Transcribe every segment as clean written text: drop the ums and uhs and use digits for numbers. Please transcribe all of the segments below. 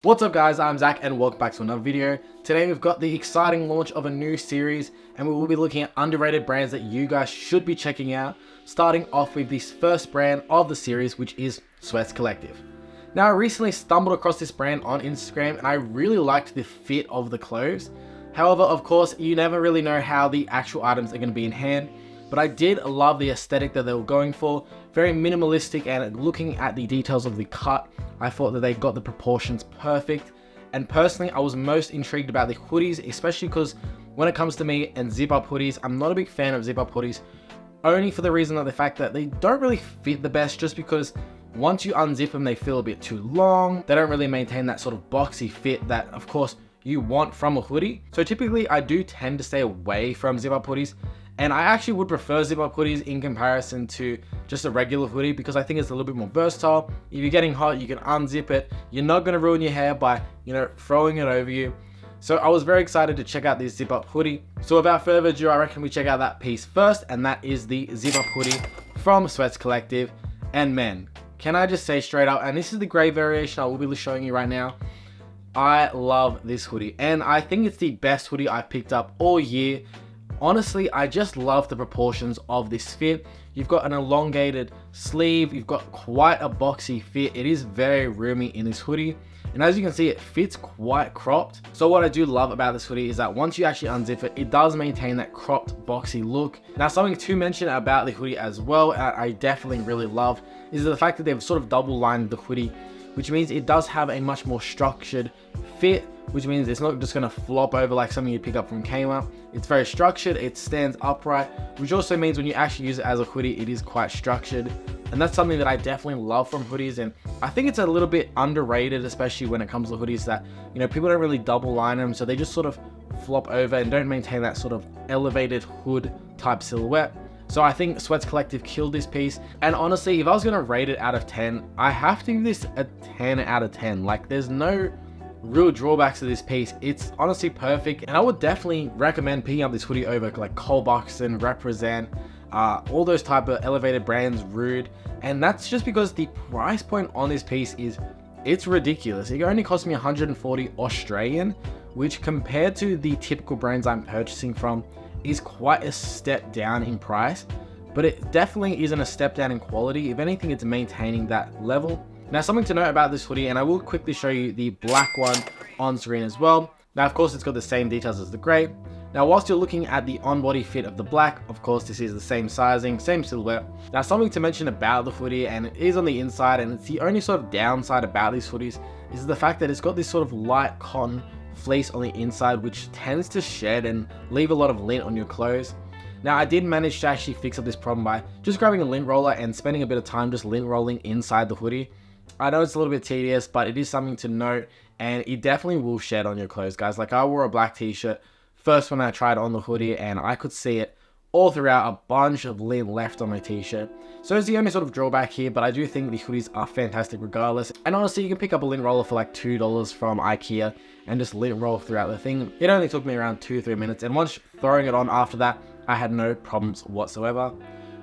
What's up guys, I'm Zach and welcome back to another video. Today we've got the exciting launch of a new series and we will be looking at underrated brands that you guys should be checking out, starting off with this first brand of the series, which is Sweats Collective. Now I recently stumbled across this brand on Instagram and I really liked the fit of the clothes. However, of course, you never really know how the actual items are going to be in hand, but I did love the aesthetic that they were going for. Very minimalistic, and looking at the details of the cut, I thought that they got the proportions perfect. And personally, I was most intrigued about the hoodies, especially because when it comes to me and zip up hoodies, I'm not a big fan of zip up hoodies, only for the reason of the fact that they don't really fit the best, just because once you unzip them, they feel a bit too long. They don't really maintain that sort of boxy fit that, of course, you want from a hoodie. So typically, I do tend to stay away from zip up hoodies. And I actually would prefer zip up hoodies in comparison to just a regular hoodie because I think it's a little bit more versatile. If you're getting hot, you can unzip it. You're not going to ruin your hair by, throwing it over you. So I was very excited to check out this zip up hoodie. So without further ado, I reckon we check out that piece first, and that is the zip up hoodie from Sweats Collective. And man, can I just say straight up, and this is the gray variation I will be showing you right now. I love this hoodie and I think it's the best hoodie I've picked up all year. Honestly, I just love the proportions of this fit. You've got an elongated sleeve, you've got quite a boxy fit. It is very roomy in this hoodie. And as you can see, it fits quite cropped. So what I do love about this hoodie is that once you actually unzip it, it does maintain that cropped boxy look. Now, something to mention about the hoodie as well, I definitely really love, is the fact that they've sort of double lined the hoodie, which means it does have a much more structured fit, which means it's not just going to flop over like something you pick up from Kmart. It's very structured, it stands upright, which also means when you actually use it as a hoodie, it is quite structured. And that's something that I definitely love from hoodies, and I think it's a little bit underrated, especially when it comes to hoodies that, people don't really double line them, so they just sort of flop over and don't maintain that sort of elevated hood type silhouette. So I think Sweats Collective killed this piece, and honestly, if I was going to rate it out of 10, I have to give this a 10 out of 10. Like, there's no real drawbacks to this piece. It's honestly perfect, and I would definitely recommend picking up this hoodie over like Cole Buxton, Represent, all those type of elevated brands, Rude. And that's just because the price point on this piece it's ridiculous. It only cost me 140 Australian, which compared to the typical brands I'm purchasing from is quite a step down in price, but it definitely isn't a step down in quality. If anything, it's maintaining that level. Now, something to note about this hoodie, and I will quickly show you the black one on screen as well. Now, of course, it's got the same details as the gray. Now, whilst you're looking at the on-body fit of the black, of course, this is the same sizing, same silhouette. Now, something to mention about the hoodie, and it is on the inside, and it's the only sort of downside about these hoodies, is the fact that it's got this sort of light cotton fleece on the inside, which tends to shed and leave a lot of lint on your clothes. Now, I did manage to actually fix up this problem by just grabbing a lint roller and spending a bit of time just lint rolling inside the hoodie. I know it's a little bit tedious, but it is something to note, and it definitely will shed on your clothes, guys. Like, I wore a black t-shirt first when I tried on the hoodie, and I could see it all throughout, a bunch of lint left on my t-shirt. So it's the only sort of drawback here, but I do think the hoodies are fantastic regardless. And honestly, you can pick up a lint roller for like $2 from IKEA and just lint roll throughout the thing. It only took me around 2-3 minutes, and once throwing it on after that, I had no problems whatsoever.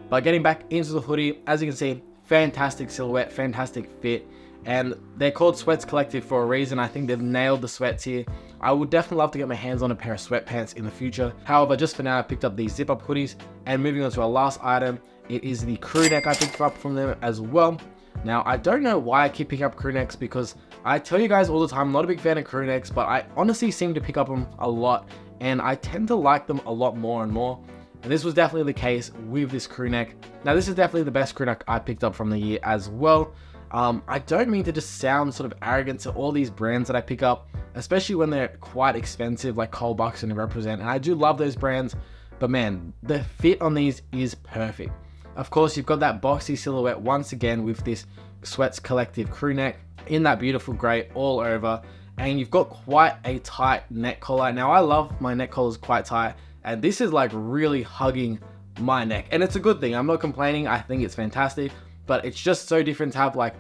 But getting back into the hoodie, as you can see, fantastic silhouette, fantastic fit, and they're called Sweats Collective for a reason. I think they've nailed the sweats here. I would definitely love to get my hands on a pair of sweatpants in the future. However, just for now, I picked up these zip up hoodies, and moving on to our last item, it is the Crewneck I picked up from them as well. Now, I don't know why I keep picking up Crewnecks, because I tell you guys all the time, I'm not a big fan of Crewnecks, but I honestly seem to pick up them a lot, and I tend to like them a lot more and more. And this was definitely the case with this Crewneck. Now, this is definitely the best Crewneck I picked up from the year as well. I don't mean to just sound sort of arrogant to all these brands that I pick up, especially when they're quite expensive, like Cole Buxton and Represent, and I do love those brands, but man, the fit on these is perfect. Of course, you've got that boxy silhouette once again with this Sweats Collective Crewneck in that beautiful gray all over, and you've got quite a tight neck collar. Now, I love my neck collars quite tight, and this is like really hugging my neck, and it's a good thing. I'm not complaining. I think it's fantastic, but it's just so different to have like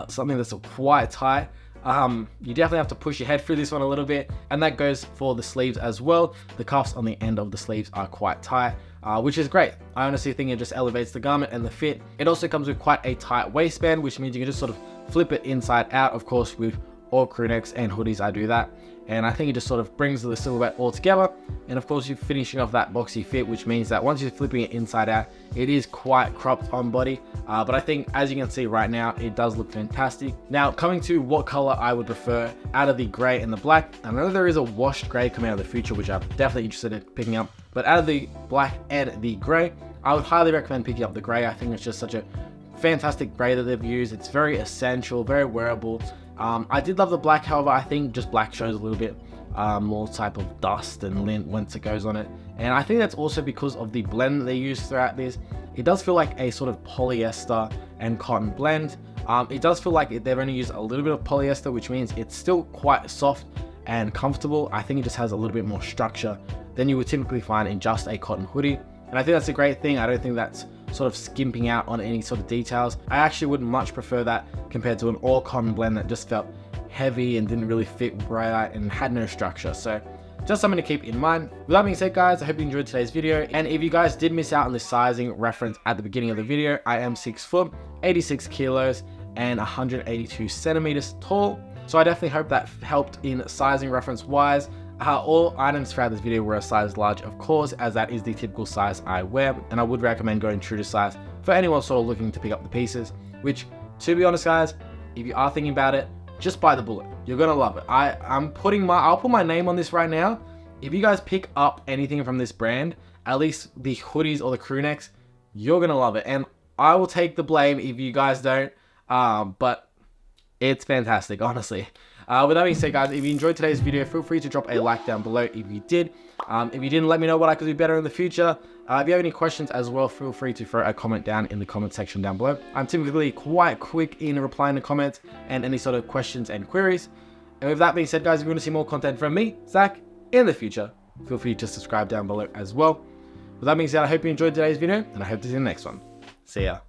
something that's quite tight. You definitely have to push your head through this one a little bit, and that goes for the sleeves as well. The cuffs on the end of the sleeves are quite tight, which is great. I honestly think it just elevates the garment and the fit. It also comes with quite a tight waistband, which means you can just sort of flip it inside out, of course, with all crewnecks and hoodies I do that. And I think it just sort of brings the silhouette all together. And of course, you're finishing off that boxy fit, which means that once you're flipping it inside out, it is quite cropped on body. But I think, as you can see right now, it does look fantastic. Now, coming to what color I would prefer out of the gray and the black. I know there is a washed gray coming out of the future, which I'm definitely interested in picking up. But out of the black and the gray, I would highly recommend picking up the gray. I think it's just such a fantastic gray that they've used. It's very essential, very wearable. I did love the black, however, I think just black shows a little bit more type of dust and lint once it goes on it. And I think that's also because of the blend that they use throughout this. It does feel like a sort of polyester and cotton blend. It does feel like they've only used a little bit of polyester, which means it's still quite soft and comfortable. I think it just has a little bit more structure than you would typically find in just a cotton hoodie. And I think that's a great thing. I don't think that's sort of skimping out on any sort of details. I actually would much prefer that compared to an all cotton blend that just felt heavy and didn't really fit right and had no structure. So just something to keep in mind. With that being said, guys, I hope you enjoyed today's video. And if you guys did miss out on the sizing reference at the beginning of the video, I am 6 foot, 86 kilos, and 182 centimeters tall. So I definitely hope that helped in sizing reference wise. All items throughout this video were a size large, of course, as that is the typical size I wear, and I would recommend going true to size for anyone sort of looking to pick up the pieces, which, to be honest, guys, if you are thinking about it, just buy the bullet. You're gonna love it. I'll put my name on this right now. If you guys pick up anything from this brand, at least the hoodies or the crewnecks, you're gonna love it, and I will take the blame if you guys don't, but it's fantastic, honestly. With that being said, guys, if you enjoyed today's video, feel free to drop a like down below if you did. If you didn't, let me know what I could do better in the future. If you have any questions as well, feel free to throw a comment down in the comment section down below. I'm typically quite quick in replying to comments and any sort of questions and queries. And with that being said, guys, if you want to see more content from me, Zach, in the future, feel free to subscribe down below as well. With that being said, I hope you enjoyed today's video, and I hope to see you in the next one. See ya.